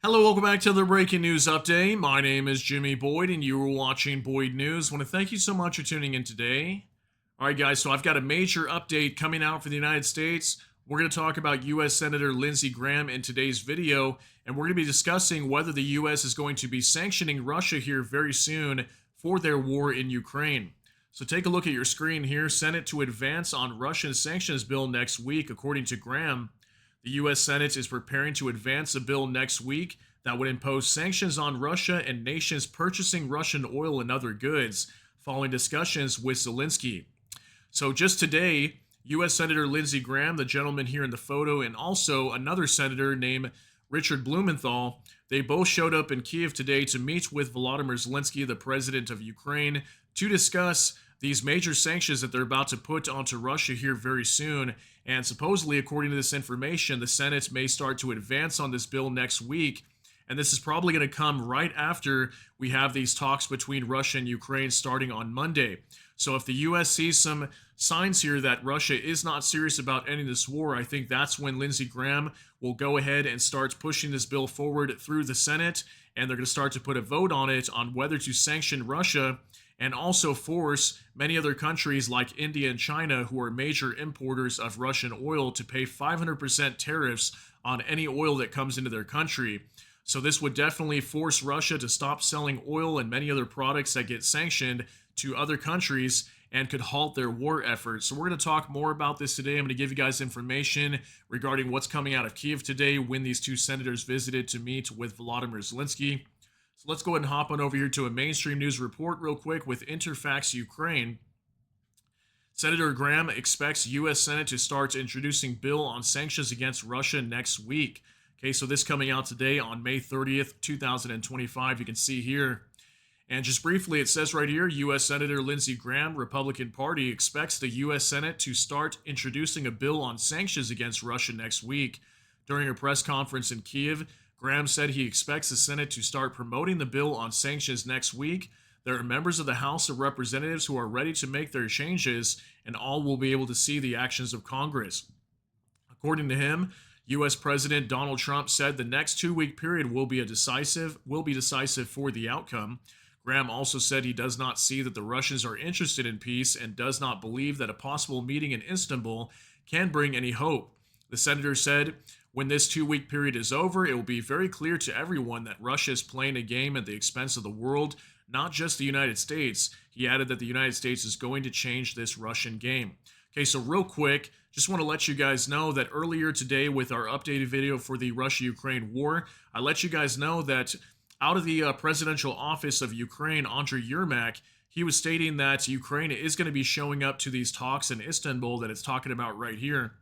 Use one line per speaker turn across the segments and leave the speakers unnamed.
Hello, welcome back to the Breaking News Update. My name is Jimmy Boyd, and you are watching Boyd News. I want to thank you so much for tuning in today. All right, guys, so I've got a major update coming out for the United States. We're going to talk about U.S. Senator Lindsey Graham in today's video, and we're going to be discussing whether the U.S. is going to be sanctioning Russia here very soon for their war in Ukraine. So take a look at your screen here. Senate to advance on Russian sanctions bill next week, according to Graham. The U.S. Senate is preparing to advance a bill next week that would impose sanctions on Russia and nations purchasing Russian oil and other goods, following discussions with Zelenskyy. So just today, U.S. Senator Lindsey Graham, the gentleman here in the photo, and also another senator named Richard Blumenthal, they both showed up in Kiev today to meet with Volodymyr Zelenskyy, the president of Ukraine, to discuss these major sanctions that they're about to put onto Russia here very soon. And supposedly, according to this information, the Senate may start to advance on this bill next week. And this is probably going to come right after we have these talks between Russia and Ukraine starting on Monday. So if the U.S. sees some signs here that Russia is not serious about ending this war, I think that's when Lindsey Graham will go ahead and start pushing this bill forward through the Senate. And they're going to start to put a vote on it on whether to sanction Russia and also force many other countries like India and China, who are major importers of Russian oil, to pay 500% tariffs on any oil that comes into their country. So this would definitely force Russia to stop selling oil and many other products that get sanctioned to other countries and could halt their war efforts. So we're going to talk more about this today. I'm going to give you guys information regarding what's coming out of Kiev today when these two senators visited to meet with Volodymyr Zelenskyy. So let's go ahead and hop on over here to a mainstream news report real quick with Interfax Ukraine. Senator Graham expects U.S. Senate to start introducing bill on sanctions against Russia next week. Okay, so this coming out today on May 30th, 2025, you can see here. And just briefly, it says right here, U.S. Senator Lindsey Graham, Republican Party, expects the U.S. Senate to start introducing a bill on sanctions against Russia next week. During a press conference in Kiev, Graham said he expects the Senate to start promoting the bill on sanctions next week. There are members of the House of Representatives who are ready to make their changes, and all will be able to see the actions of Congress. According to him, U.S. President Donald Trump said the next 2-week period will be decisive for the outcome. Graham also said he does not see that the Russians are interested in peace and does not believe that a possible meeting in Istanbul can bring any hope. The senator said, when this 2-week period is over, it will be very clear to everyone that Russia is playing a game at the expense of the world, not just the United States. He added that the United States is going to change this Russian game. Okay, so real quick, just want to let you guys know that earlier today with our updated video for the Russia-Ukraine war, I let you guys know that out of the presidential office of Ukraine, Andriy Yermak, he was stating that Ukraine is going to be showing up to these talks in Istanbul that it's talking about right here.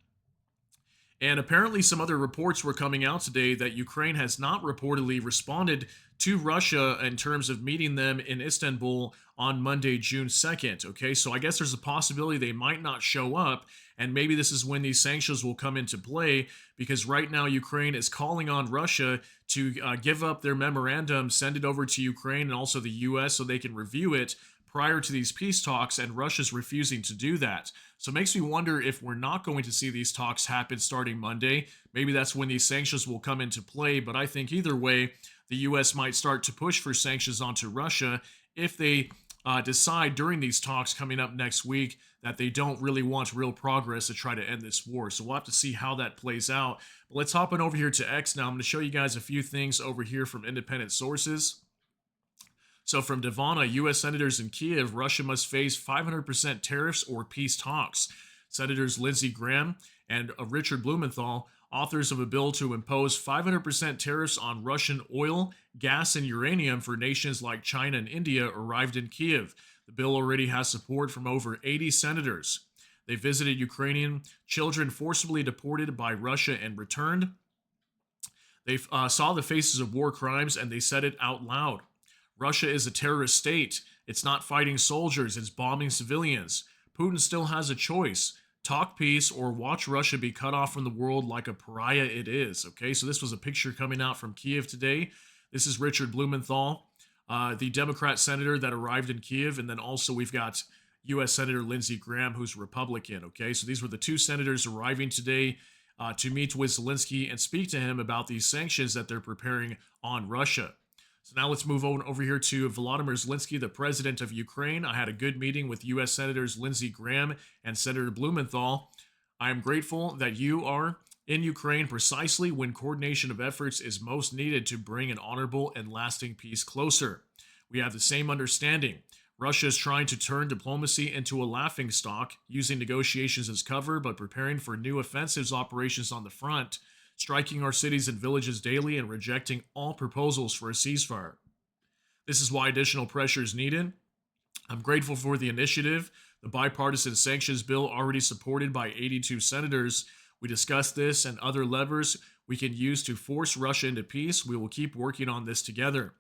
And apparently some other reports were coming out today that Ukraine has not reportedly responded to Russia in terms of meeting them in Istanbul on Monday, June 2nd. Okay, so I guess there's a possibility they might not show up, and maybe this is when these sanctions will come into play, because right now Ukraine is calling on Russia to give up their memorandum, send it over to Ukraine and also the U.S. so they can review it prior to these peace talks, and Russia's refusing to do that. So it makes me wonder if we're not going to see these talks happen starting Monday. Maybe that's when these sanctions will come into play, but I think either way, the U.S. might start to push for sanctions onto Russia if they decide during these talks coming up next week that they don't really want real progress to try to end this war. So we'll have to see how that plays out. But let's hop on over here to X now. I'm going to show you guys a few things over here from independent sources. So from Divana, U.S. senators in Kiev, Russia must face 500% tariffs or peace talks. Senators Lindsey Graham and Richard Blumenthal, authors of a bill to impose 500% tariffs on Russian oil, gas, and uranium for nations like China and India, arrived in Kiev. The bill already has support from over 80 senators. They visited Ukrainian children forcibly deported by Russia and returned. They saw the faces of war crimes and they said it out loud. Russia is a terrorist state. It's not fighting soldiers, it's bombing civilians. Putin still has a choice. Talk peace or watch Russia be cut off from the world like a pariah it is. Okay, so this was a picture coming out from Kiev today. This is Richard Blumenthal, the Democrat senator that arrived in Kiev. And then also we've got U.S. Senator Lindsey Graham, who's Republican. Okay, so these were the two senators arriving today to meet with Zelenskyy and speak to him about these sanctions that they're preparing on Russia. So now let's move on over here to Volodymyr Zelenskyy, the president of Ukraine. I had a good meeting with U.S. Senators Lindsey Graham and Senator Blumenthal. I am grateful that you are in Ukraine precisely when coordination of efforts is most needed to bring an honorable and lasting peace closer. We have the same understanding. Russia is trying to turn diplomacy into a laughingstock, using negotiations as cover, but preparing for new offensive operations on the front, striking our cities and villages daily and rejecting all proposals for a ceasefire. This is why additional pressure is needed. I'm grateful for the initiative, the bipartisan sanctions bill already supported by 82 senators. We discussed this and other levers we can use to force Russia into peace. We will keep working on this together.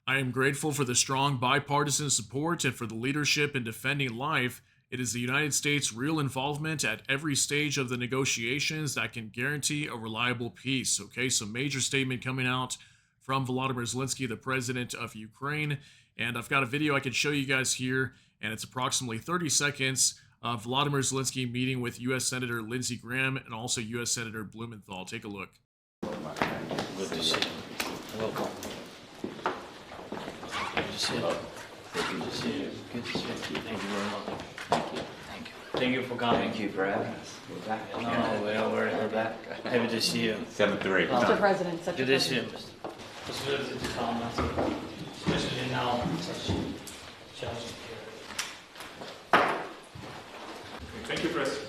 I am grateful for the strong bipartisan support and for the leadership in defending life. It is the United States' real involvement at every stage of the negotiations that can guarantee a reliable peace. Okay, so major statement coming out from Volodymyr Zelenskyy, the president of Ukraine. And I've got a video I can show you guys here, and it's approximately 30 seconds of Volodymyr Zelenskyy meeting with U.S. Senator Lindsey Graham and also U.S. Senator Blumenthal. Take a look.
Good to see you. Welcome. Good to see you. Good to see you. Good to see you. Thank you very much. Thank you. Thank you. Thank you for coming.
Thank you for having us. We're back.
No, we're back. Happy to see you.
7-3.
Mr. President, such
Good
a
to see you.
pleasure.
It's good to come, especially now, such challenging period.
Thank you, Chris.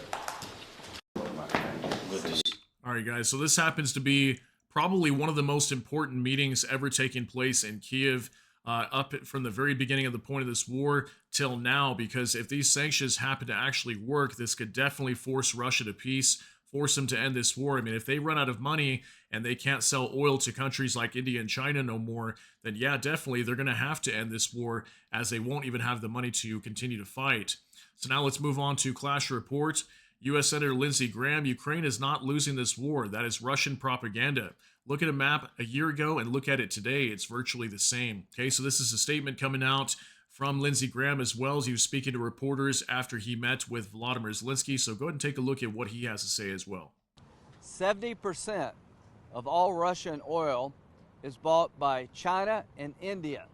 Good to see you.
All right, guys. So this happens to be probably one of the most important meetings ever taking place in Kiev, up from the very beginning of the point of this war till now, because if these sanctions happen to actually work, this could definitely force Russia to peace, force them to end this war. I mean, if they run out of money and they can't sell oil to countries like India and China no more, then yeah, definitely they're going to have to end this war, as they won't even have the money to continue to fight. So now let's move on to Clash Report. U.S. Senator Lindsey Graham, Ukraine is not losing this war. That is Russian propaganda. Look at a map a year ago and look at it today. It's virtually the same. Okay, so this is a statement coming out from Lindsey Graham, as well as he was speaking to reporters after he met with Volodymyr Zelenskyy. So go ahead and take a look at what he has to say as well.
70% of all Russian oil is bought by China and India.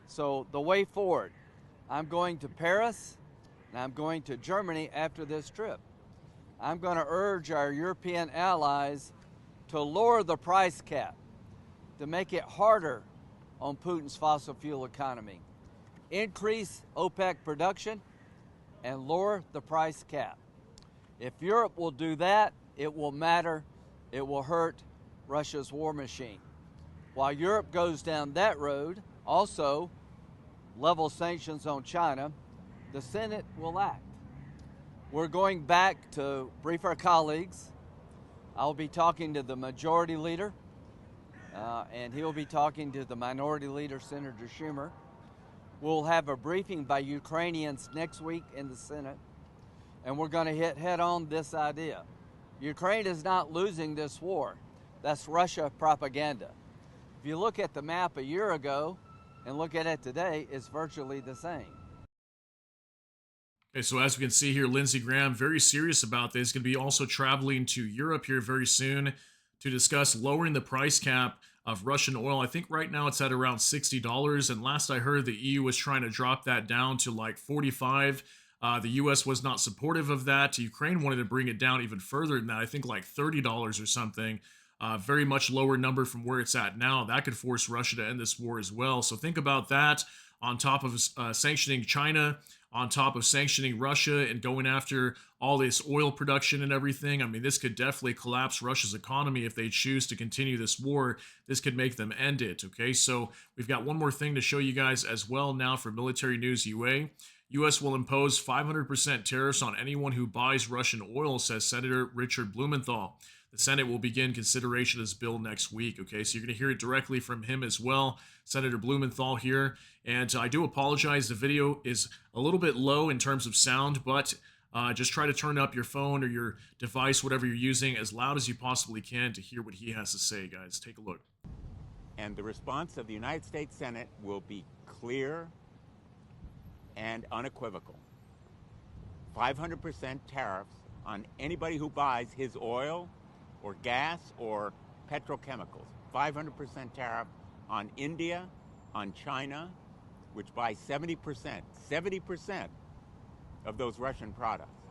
So the way forward, I'm going to Paris and I'm going to Germany after this trip. I'm going to urge our European allies to lower the price cap, to make it harder on Putin's fossil fuel economy, increase OPEC production, and lower the price cap. If Europe will do that, it will matter. It will hurt Russia's war machine. While Europe goes down that road, also level sanctions on China, the Senate will act. We're going back to brief our colleagues. I'll be talking to the majority leader, and he'll be talking to the minority leader, Senator Schumer. We'll have a briefing by Ukrainians next week in the Senate, and we're going to hit head on this idea. Ukraine is not losing this war. That's Russia propaganda. If you look at the map a year ago and look at it today, it's virtually the same.
Okay, so as we can see here, Lindsey Graham, very serious about this, going to be also traveling to Europe here very soon to discuss lowering the price cap of Russian oil. I think right now it's at around $60, and last I heard the EU was trying to drop that down to like 45. The U.S. was not supportive of that. Ukraine wanted to bring it down even further than that, I think like $30 or something. Very much lower number from where it's at now. That could force Russia to end this war as well. So think about that on top of sanctioning China, on top of sanctioning Russia and going after all this oil production and everything. I mean, this could definitely collapse Russia's economy if they choose to continue this war. This could make them end it, okay? So we've got one more thing to show you guys as well now for Military News UA. U.S. will impose 500% tariffs on anyone who buys Russian oil, says Senator Richard Blumenthal. The Senate will begin consideration of this bill next week, okay? So you're going to hear it directly from him as well, Senator Blumenthal here. And I do apologize, the video is a little bit low in terms of sound, but just try to turn up your phone or your device, whatever you're using, as loud as you possibly can to hear what he has to say, guys. Take a look.
And the response of the United States Senate will be clear and unequivocal. 500% tariffs on anybody who buys his oil or gas or petrochemicals. 500% tariff on India, on China, which buys 70% of those Russian products,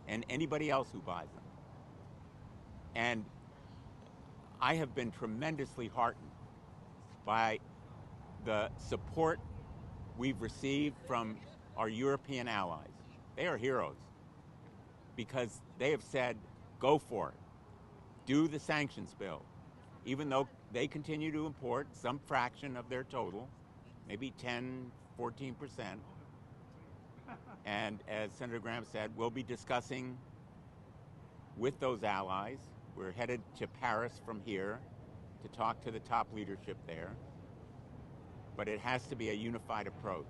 and anybody else who buys them. And I have been tremendously heartened by the support we've received from our European allies. They are heroes because they have said, go for it. Do the sanctions bill. Even though they continue to import some fraction of their total, maybe 10, 14%. And as Senator Graham said, we'll be discussing with those allies. We're headed to Paris from here to talk to the top leadership there. But it has to be a unified approach.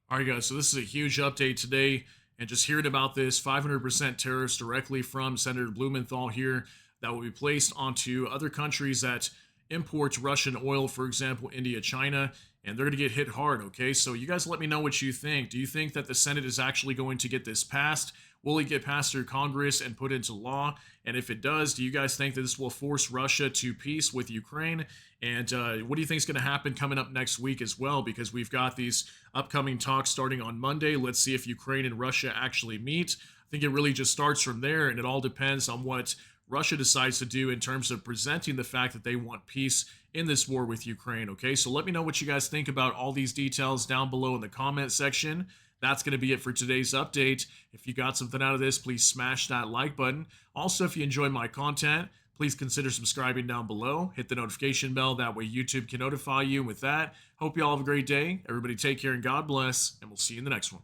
All right, guys, so this is a huge update today. And just hearing about this 500% tariffs directly from Senator Blumenthal here that will be placed onto other countries that import Russian oil, for example, India, China, and they're going to get hit hard, okay? So you guys let me know what you think. Do you think that the Senate is actually going to get this passed? Will it get passed through Congress and put into law? And if it does, do you guys think that this will force Russia to peace with Ukraine? And what do you think is going to happen coming up next week as well? Because we've got these upcoming talks starting on Monday. Let's see if Ukraine and Russia actually meet. I think it really just starts from there, and it all depends on what Russia decides to do in terms of presenting the fact that they want peace in this war with Ukraine, okay? So let me know what you guys think about all these details down below in the comment section. That's going to be it for today's update. If you got something out of this, please smash that like button. Also, if you enjoy my content, please consider subscribing down below. Hit the notification bell. That way YouTube can notify you. And with that, hope you all have a great day. Everybody take care and God bless, and we'll see you in the next one.